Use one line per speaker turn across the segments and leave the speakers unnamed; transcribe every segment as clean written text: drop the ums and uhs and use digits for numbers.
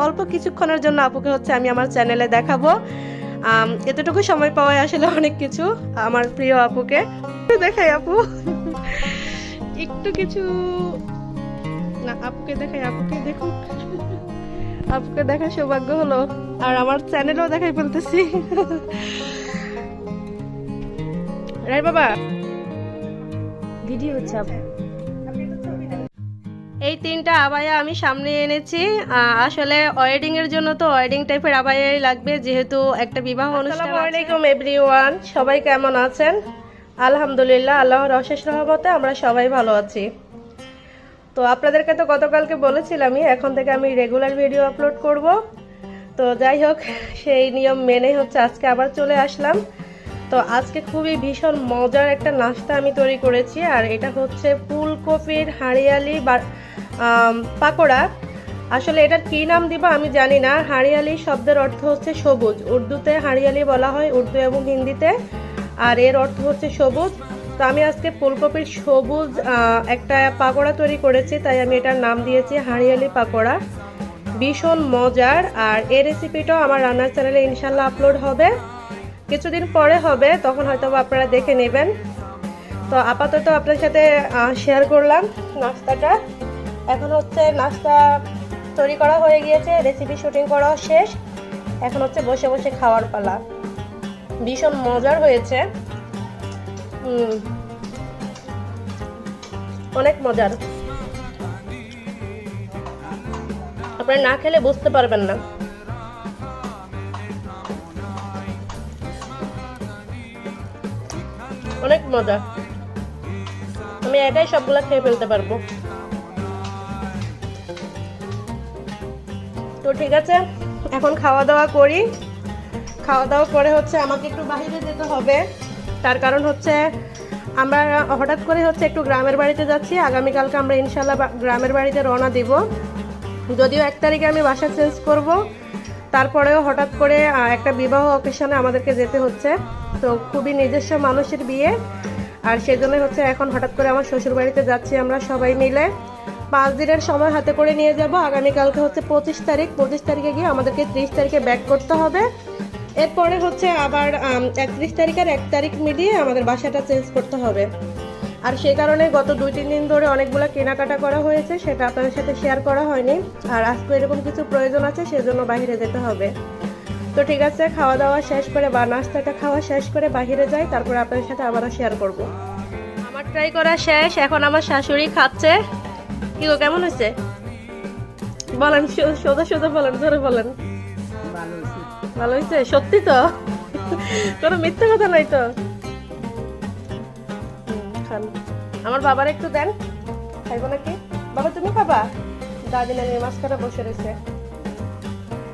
অল্প কিছুক্ষণের জন্য আপুকে হচ্ছে আমি আমার চ্যানেলে দেখাবো। এতটুকু সময় পাওয়ায় আসলে অনেক কিছু আমার প্রিয় আপুকে দেখাই। আপু একটু কিছু না, আপুকে দেখাই, আপুকে দেখুক, আপুকে দেখার সৌভাগ্য হলো আর আমার চ্যানেলও দেখাই ফেলতেছি। রাই বাবা ভিডিও হচ্ছে আপু। এই তিনটা আবায়া আমি সামনে এনেছি। আসলে ওয়েডিং এর জন্য তো ওয়েডিং টাইপের আবায়াই লাগবে, যেহেতু একটা বিবাহ অনুষ্ঠান। আসসালামু আলাইকুম এভরিওয়ান, সবাই কেমন আছেন? আলহামদুলিল্লাহ, আল্লাহর অশেষ রহমতে আমরা সবাই ভালো আছি। তো আপনাদেরকে তো গতকালকে বলেছিলামই এখন থেকে আমি রেগুলার ভিডিও আপলোড করব। তো যাই হোক, সেই নিয়ম মেনে হচ্ছে আজকে আবার চলে আসলাম। তো আজকে খুবই ভীষণ মজার একটা নাস্তা আমি তৈরি করেছি, আর এটা হচ্ছে ফুলকপির হাঁড়িয়ালি বা পাকোড়া। আসলে এটার কী নাম দিব আমি জানি না। হাঁড়িয়ালি শব্দের অর্থ হচ্ছে সবুজ, উর্দুতে হাঁড়িয়ালি বলা হয়, উর্দু এবং হিন্দিতে, আর এর অর্থ হচ্ছে সবুজ। তো আমি আজকে ফুলকপির সবুজ একটা পাকোড়া তৈরি করেছি, তাই আমি এটার নাম দিয়েছি হাঁড়িয়ালি পাকোড়া। ভীষণ মজার, আর এই রেসিপিটাও আমার রান্নার চ্যানেলে ইনশাল্লাহ আপলোড হবে, কিছুদিন পরে হবে, তখন হয়তো আপনারা দেখে নেবেন। তো আপাতত আপনার সাথে শেয়ার করলাম নাস্তাটা। এখন হচ্ছে নাস্তা তৈরি করা হয়ে গিয়েছে, রেসিপি শুটিং করা শেষ, এখন হচ্ছে বসে বসে খাওয়ার পালা। ভীষণ মজার হয়েছে, অনেক মজার। আপনারা না খেলে বুঝতে পারবেন না। অনেক মজা, আমি একাই সবগুলা খেয়ে ফেলতে পারবো। তো ঠিক আছে, এখন খাওয়া দাওয়া করি। খাওয়া দাওয়া করে হচ্ছে আমাকে একটু বাইরে যেতে হবে, তার কারণ হচ্ছে আমরা হঠাৎ করে হচ্ছে একটু গ্রামের বাড়িতে যাচ্ছি। আগামীকালকে আমরা ইনশাল্লাহ গ্রামের বাড়িতে রওনা দিব। যদিও 1 তারিখে আমি বাসা চেঞ্জ করব, তারপরেও হঠাৎ করে একটা বিবাহ অকেশনে আমাদেরকে যেতে হচ্ছে। তো খুবই নিজস্ব মানুষের বিয়ে, আর সেজন্য হচ্ছে এখন হঠাৎ করে আমার শ্বশুর বাড়িতে যাচ্ছি আমরা সবাই মিলে। 5 দিনের সময় হাতে করে নিয়ে যাব। আগামীকালকে হচ্ছে 25 তারিখ, 25 তারিখে গিয়ে আমাদেরকে 30 তারিখে ব্যাক করতে হবে। এরপরে হচ্ছে আবার 31 তারিখ আর 1 তারিখ মিলিয়ে আমাদের বাসাটা চেঞ্জ করতে হবে। আর সেই কারণে গত 2-3 দিন ধরে অনেকগুলো কেনাকাটা করা হয়েছে, সেটা আপনাদের সাথে শেয়ার করা হয়নি। আর আজকে এরকম কিছু প্রয়োজন আছে, সেজন্য বাইরে যেতে হবে। তো ঠিক আছে, খাওয়া দাওয়া শেষ করে বা নাস্তাটা খাওয়া শেষ করে বাইরে যাই, তারপরে আপনাদের সাথে আবারও শেয়ার করব। আমার ট্রাই করা শেষ, এখন আমার শাশুড়ি খাচ্ছে। কি গো, কেমন হয়েছে বলেন? সোজা সোজা বলেন, জোরে বলেন। ভালো হয়েছে? সত্যি তো? কোনো মিথ্যা কথা নাই তো? খান। আমার বাবার একটু দেন, খাইবো নাকি? বাবা তুমি খাবা? দাদি নানি মাঝখানে বসে রয়েছে,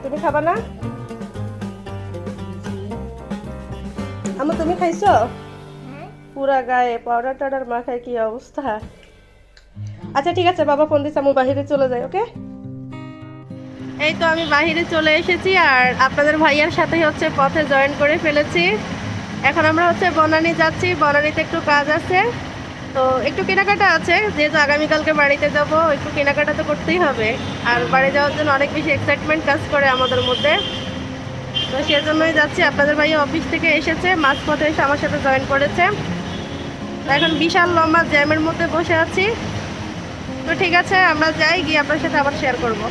তুমি খাবা না? আমা তুমি খাইছো? পুরা গায়ে পাউডার টাউডার মাখায় কি অবস্থা। আচ্ছা ঠিক আছে, বাবা ফোন দিচ্ছে, আমি বাহিরে চলে যাই। ওকে, এই তো আমি বাহিরে চলে এসেছি, আর আপনাদের ভাইয়ার সাথে হচ্ছে পথে জয়েন করে ফেলেছি। এখন আমরা হচ্ছে বনানী যাচ্ছি। বনানীতে একটু কাজ আছে, তো একটু কেনাকাটা আছে, যেহেতু আগামীকালকে বাড়িতে যাব, একটু কেনাকাটা তো করতেই হবে। আর বাড়ি যাওয়ার জন্য অনেক বেশি এক্সাইটমেন্ট কাজ করে আমাদের মধ্যে, তো সেজন্যই যাচ্ছি। আপনাদের ভাইয়া অফিস থেকে এসেছে, মাঝপথে এসে আমার সাথে জয়েন করেছে। এখন বিশাল লম্বা জ্যামের মধ্যে বসে আছি। তো ঠিক আছে, আমরা যাই, গিয়ে আপনার সাথে আবার শেয়ার করব।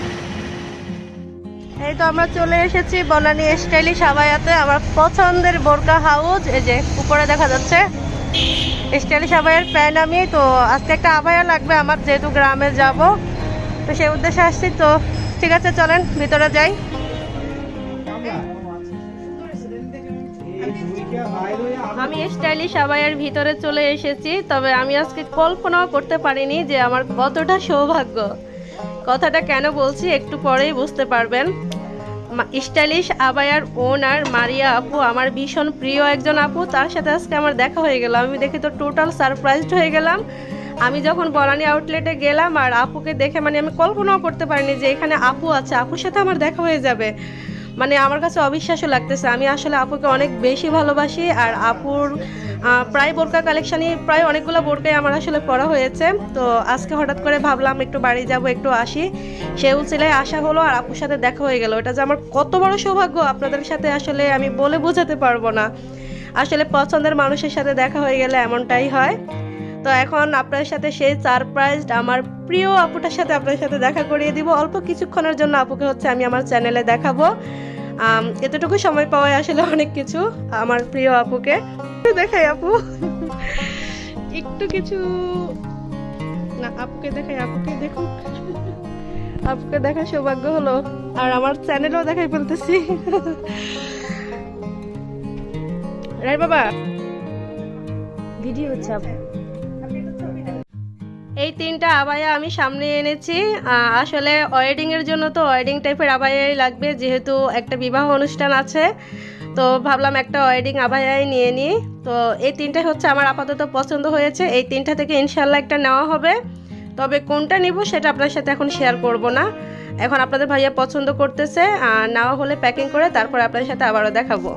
এই তো আমরা চলে এসেছি বনানী স্টাইলিশ আবায়াতে, আমার পছন্দের বোরকা হাউস। এই যে উপরে দেখা যাচ্ছে স্টাইলিশ আবায়ার প্যান্ট। আমি তো আজকে একটা আবায়া লাগবে আমার, যেহেতু গ্রামে যাব, তো সেই উদ্দেশ্যে আসছি। তো ঠিক আছে, চলেন ভিতরে যাই। আমি স্টাইলিশ আবায়ার ভিতরে চলে এসেছি, তবে আমি আজকে কল্পনাও করতে পারিনি যে আমার কতটা সৌভাগ্য। কথাটা কেন বলছি একটু পরেই বুঝতে পারবেন। স্টাইলিশ আবায়ার ওনার মারিয়া আপু আমার ভীষণ প্রিয় একজন আপু, তার সাথে আজকে আমার দেখা হয়ে গেল। আমি দেখে তো টোটাল সারপ্রাইজড হয়ে গেলাম। আমি যখন বনানী আউটলেটে গেলাম আর আপুকে দেখে, মানে আমি কল্পনাও করতে পারিনি যে এখানে আপু আছে, আপুর সাথে আমার দেখা হয়ে যাবে। মানে আমার কাছে অবিশ্বাস্য লাগতেছে। আমি আসলে আপুকে অনেক বেশি ভালোবাসি, আর আপুর প্রায় বোরকা কালেকশানই প্রায় অনেকগুলো বোরকাই আমার আসলে পরা হয়েছে। তো আজকে হঠাৎ করে ভাবলাম একটু বাড়ি যাব, একটু আসি, সেই উচিলায় আসা হলো আর আপুর সাথে দেখা হয়ে গেল। এটা যে আমার কত বড় সৌভাগ্য আপনাদের সাথে আসলে আমি বলে বোঝাতে পারবো না। আসলে পছন্দের মানুষের সাথে দেখা হয়ে গেলে এমনটাই হয়। তো এখন আপনার সাথে সেই সারপ্রাইজড আমার প্রিয় আপুটার সাথে আপনার সাথে দেখা করিয়ে দিব। অল্প কিছুক্ষণের জন্য আপুকে হচ্ছে আমি আমার চ্যানেলে দেখাবো। এতটুকু সময় পাওয়ায় আসলে অনেক কিছু। আমার প্রিয় আপুকে দেখাই, আপু একটু কিছু না, আপুকে দেখাই, আপুকে দেখুক, আপুকে দেখা সৌভাগ্য হলো আর আমার চ্যানেলও দেখাই ফেলতেছি। রাই বাবা ভিডিও হচ্ছে আপু। এই তিনটা আবায়া আমি সামনে এনেছি। আসলে ওয়েডিং এর জন্য তো ওয়েডিং টাইপের আবায়াই লাগবে, যেহেতু একটা বিবাহ অনুষ্ঠান আছে। তো ভাবলাম একটা ওয়েডিং আবায়াই নিয়ে নিই। তো এই তিনটাই হচ্ছে আমার আপাতত পছন্দ হয়েছে। এই তিনটা থেকে ইনশাল্লাহ একটা নেওয়া হবে। তবে কোনটা নিব সেটা আপনার সাথে এখন শেয়ার করব না। এখন আপনাদের ভাইয়া পছন্দ করতেছে, নেওয়া হলে প্যাকিং করে তারপর আপনার সাথে আবারও দেখাবো।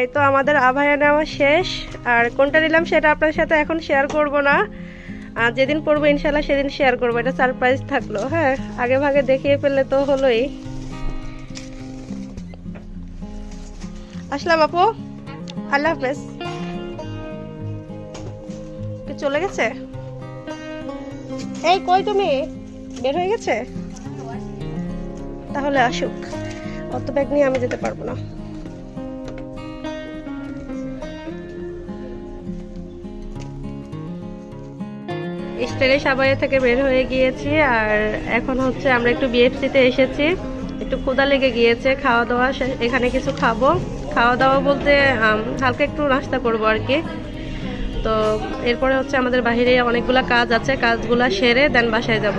এই তো আমাদের আবায়া নেওয়া শেষ। আর কোনটা নিলাম সেটা আপনার সাথে এখন শেয়ার করব না, আর যেদিন পড়বো ইনশাল্লাহ সেদিন শেয়ার করবো। এটা সারপ্রাইজ থাকলো। হ্যাঁ, আগে ভাগে দেখিয়ে ফেললে তো হলোই। আসলাম আপু, আল্লাহ হাফেজ। চলে গেছে? এই কই তুমি, বের হয়ে গেছে? তাহলে আসুক, অত ব্যাগ নিয়ে আমি যেতে পারবো না। স্টাইলিশ আবায়া থেকে বের হয়ে গিয়েছি আর এখন হচ্ছে আমরা একটু বিএফসিতে এসেছি। একটু ক্ষুধা লেগে গিয়েছে, খাওয়া দাওয়া এখানে কিছু খাবো। খাওয়া দাওয়া বলতে হালকা একটু নাস্তা করবো আর কি। তো এরপরে হচ্ছে আমাদের বাইরে অনেকগুলো কাজ আছে, কাজগুলো সেরে দেন বাসায় যাব।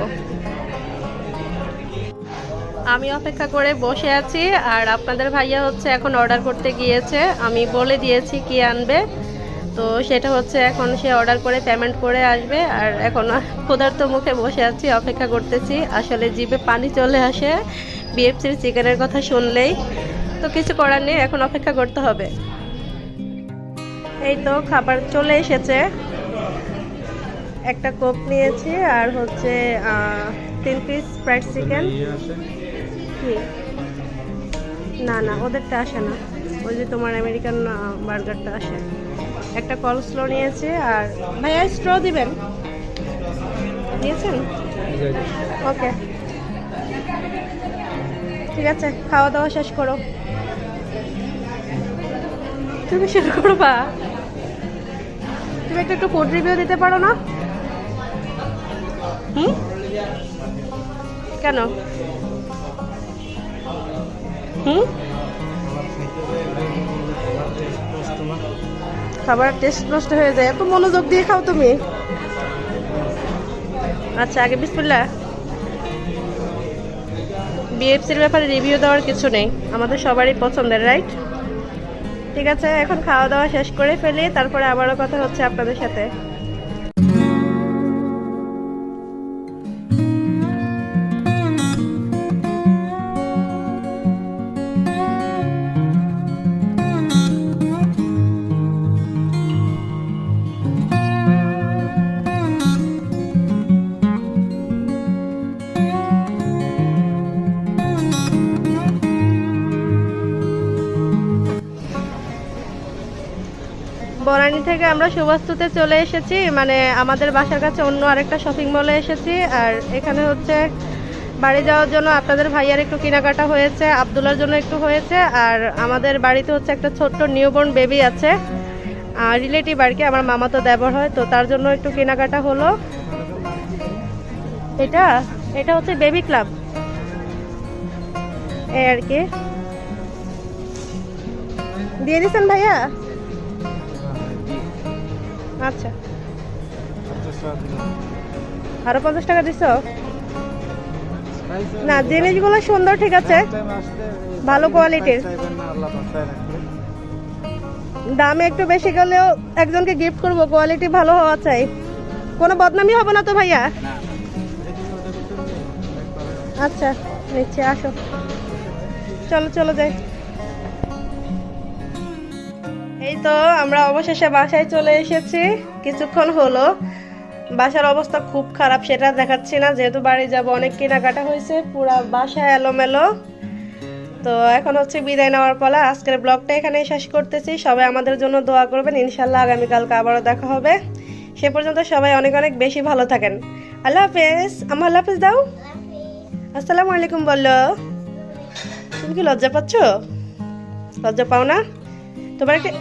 আমি অপেক্ষা করে বসে আছি আর আপনাদের ভাইয়া হচ্ছে এখন অর্ডার করতে গিয়েছে। আমি বলে দিয়েছি কি আনবে, তো সেটা হচ্ছে এখন সে অর্ডার করে পেমেন্ট করে আসবে। আর এখন ক্ষুধার্ত মুখে বসে আছি, অপেক্ষা করতেছি। আসলে জিভে পানি চলে আসে বিএফসির চিকেনের কথা শুনলেই। তো কিছু করার নেই, এখন অপেক্ষা করতে হবে। এই তো খাবার চলে এসেছে। একটা কোক নিয়েছি আর হচ্ছে 3 পিস ফ্রাইড চিকেন। কি না না, ওদেরটা আসে না, ওই যে তোমার আমেরিকান বার্গারটা আসে। একটা কলস্লো নিয়েছি। আর ভাইয়া স্ট্র দিবেন? দিয়েছেন? ওকে, ঠিক আছে, খাওয়া দাওয়া শেষ করো। তুমি শুরু করবা? তুমি একটু ফুড রিভিউ দিতে পারো না? কেন? খাবার টেস্ট নষ্ট হয়ে যায়, এত মনোযোগ দিয়ে খাও তুমি। আচ্ছা, আগে বিসমিল্লাহ। বিএফসির ব্যাপারে রিভিউ দেওয়ার কিছু নেই, আমাদের সবারই পছন্দের, রাইট? ঠিক আছে, এখন খাওয়া দাওয়া শেষ করে ফেলি, তারপরে আবারও কথা হচ্ছে আপনাদের সাথে। বনানী থেকে আমরা সুবাস্তুতে চলে এসেছি, মানে আমাদের বাসার কাছে অন্য আরেকটা শপিং মলে এসেছি। আর এখানে হচ্ছে বাড়ি যাওয়ার জন্য আপনাদের ভাইয়ার একটু কেনাকাটা হয়েছে, আব্দুল্লার জন্য একটু হয়েছে, আর আমাদের বাড়িতে হচ্ছে একটা ছোট্ট নিউবর্ন বেবি আছে, রিলেটিভ আর কি, আমার মামা তো দেবর হয়, তো তার জন্য একটু কেনাকাটা হলো। এটা এটা হচ্ছে বেবি ক্লাব এই আর কি। দিয়ে দিচ্ছেন ভাইয়া? আচ্ছা, আরো 50 টাকা দিছো? না, জিনিসগুলো সুন্দর, ঠিক আছে, ভালো কোয়ালিটির। দামে একটু বেশি গেলেও একজনকে গিফট করব, কোয়ালিটি ভালো হওয়া চাই, কোনো বদনামি হবে না তো ভাইয়া? আচ্ছা, নিচ্ছে, আসো, চলো চলো যাই। এই তো আমরা অবশেষে বাসায় চলে এসেছি, কিছুক্ষণ হলো। বাসার অবস্থা খুব খারাপ, সেটা দেখাচ্ছি না, যেহেতু বাড়ি যাব, অনেক কেনাকাটা হয়েছে, পুরা বাসা এলোমেলো। তো এখন হচ্ছে বিদায় নেওয়ার পালা। আজকের ব্লগটা এখানেই শেষ করতেছি, সবাই আমাদের জন্য দোয়া করবেন, ইনশাল্লাহ আগামীকালকে আবারও দেখা হবে। সে পর্যন্ত সবাই অনেক অনেক বেশি ভালো থাকেন। আল্লাহ হাফেজ। আমার আল্লাহ হাফেজ দাও। আসসালামু আলাইকুম বললো। তুমি কি লজ্জা পাচ্ছ? লজ্জা পাও না? তোমার একটা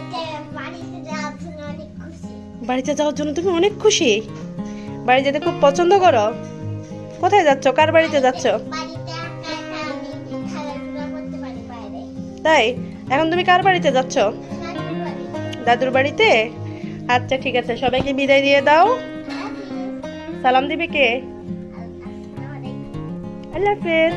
বাড়িতে যাওয়ার জন্য তুমি অনেক খুশি? বাড়ি যেতে খুব পছন্দ করো? কোথায় যাচ্ছ, কার বাড়িতে যাচ্ছ? তাই, এখন তুমি কার বাড়িতে যাচ্ছ? দাদুর বাড়িতে? আচ্ছা ঠিক আছে, সবাইকে বিদায় দিয়ে দাও। সালাম দিবে কে? আল্লাহ হাফেজ।